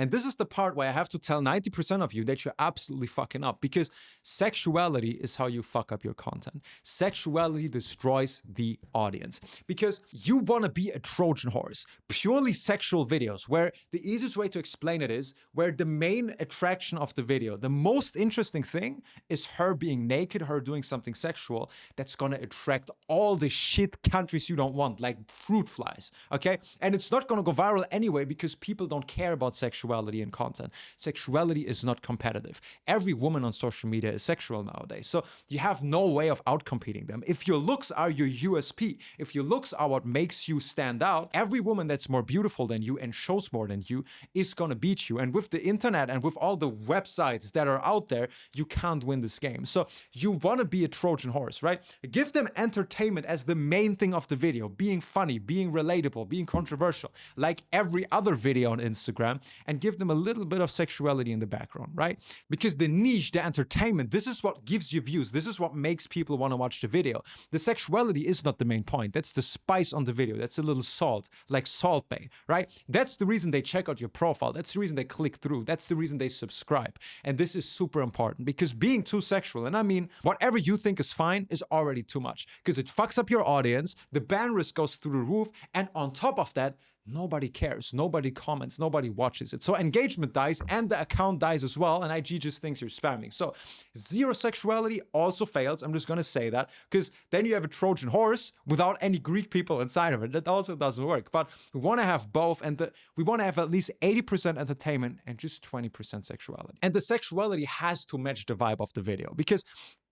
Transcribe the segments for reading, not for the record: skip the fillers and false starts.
And this is the part where I have to tell 90% of you that you're absolutely fucking up, because sexuality is how you fuck up your content. Sexuality destroys the audience because you want to be a Trojan horse. Purely sexual videos, where the easiest way to explain it is where the main attraction of the video, the most interesting thing is her being naked, her doing something sexual that's gonna attract all the shit countries you don't want, like fruit flies, okay? And it's not gonna go viral anyway because people don't care about sexuality and content. Sexuality is not competitive. Every woman on social media is sexual nowadays, so you have no way of outcompeting them. If your looks are your USP, if your looks are what makes you stand out, every woman that's more beautiful than you and shows more than you is gonna beat you. And with the internet and with all the websites that are out there, you can't win this game. So you wanna be a Trojan horse, right? Give them entertainment as the main thing of the video, being funny, being relatable, being controversial, like every other video on Instagram, and give them a little bit of sexuality in the background, right? Because the niche, the entertainment, this is what gives you views. This is what makes people want to watch the video. The sexuality is not the main point. That's the spice on the video. That's a little salt, like Salt Bay, right? That's the reason they check out your profile. That's the reason they click through. That's the reason they subscribe. And this is super important, because being too sexual, and I mean, whatever you think is fine is already too much, because it fucks up your audience, the ban risk goes through the roof, and on top of that, nobody cares, nobody comments, nobody watches it. So engagement dies and the account dies as well, and IG just thinks you're spamming. So zero sexuality also fails. I'm just gonna say that, because then you have a Trojan horse without any Greek people inside of it. That also doesn't work. But we wanna have both, and we wanna have at least 80% entertainment and just 20% sexuality. And the sexuality has to match the vibe of the video, because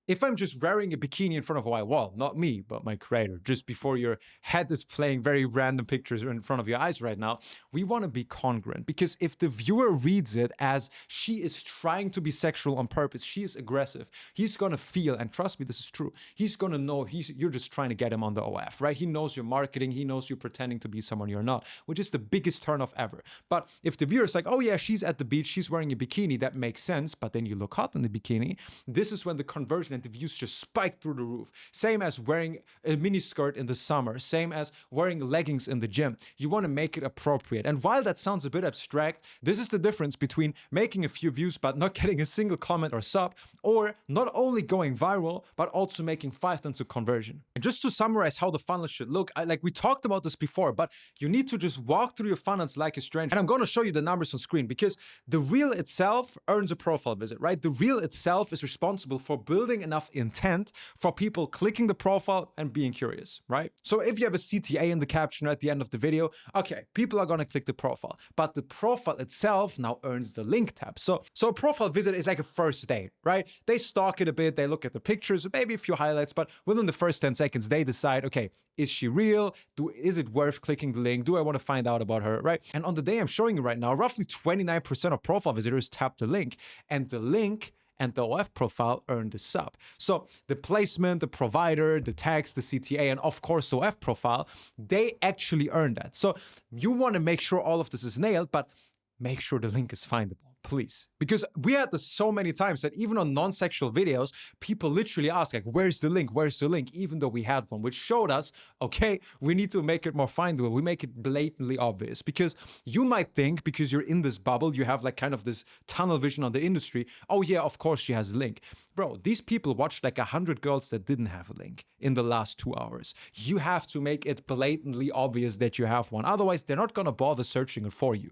if I'm just wearing a bikini in front of a white wall, not me, but my creator, just before your head is playing very random pictures in front of your eyes right now, we want to be congruent. Because if the viewer reads it as she is trying to be sexual on purpose, she is aggressive, he's going to feel, and trust me, this is true, he's going to know you're just trying to get him on the OF, right? He knows you're marketing, he knows you're pretending to be someone you're not, which is the biggest turnoff ever. But if the viewer's like, oh yeah, she's at the beach, she's wearing a bikini, that makes sense, but then you look hot in the bikini, this is when the conversion and the views just spike through the roof. Same as wearing a mini skirt in the summer, same as wearing leggings in the gym. You want to make it appropriate. And while that sounds a bit abstract, this is the difference between making a few views but not getting a single comment or sub, or not only going viral but also making 5 tons of conversion. And just to summarize how the funnel should look, like we talked about this before, but you need to just walk through your funnels like a stranger. And I'm going to show you the numbers on screen, because the reel itself earns a profile visit, right? The reel itself is responsible for building enough intent for people clicking the profile and being curious, right? So if you have a CTA in the caption at the end of the video, okay, people are gonna click the profile, but the profile itself now earns the link tab. So a profile visit is like a first date, right? They stalk it a bit, they look at the pictures, maybe a few highlights, but within the first 10 seconds, they decide, okay, is she real? Is it worth clicking the link? Do I want to find out about her, right? And on the day I'm showing you right now, roughly 29% of profile visitors tap the link, and the link and the OF profile earn the sub. So the placement, the provider, the text, the CTA, and of course the OF profile, they actually earn that. So you want to make sure all of this is nailed, but make sure the link is findable, please. Because we had this so many times that even on non-sexual videos, people literally ask, like, where's the link? Where's the link? Even though we had one, which showed us, okay, we need to make it more findable. We make it blatantly obvious, because you might think, because you're in this bubble, you have like kind of this tunnel vision on the industry. Oh yeah, of course she has a link. Bro, these people watched like 100 girls that didn't have a link in the last 2 hours. You have to make it blatantly obvious that you have one. Otherwise, they're not gonna bother searching it for you.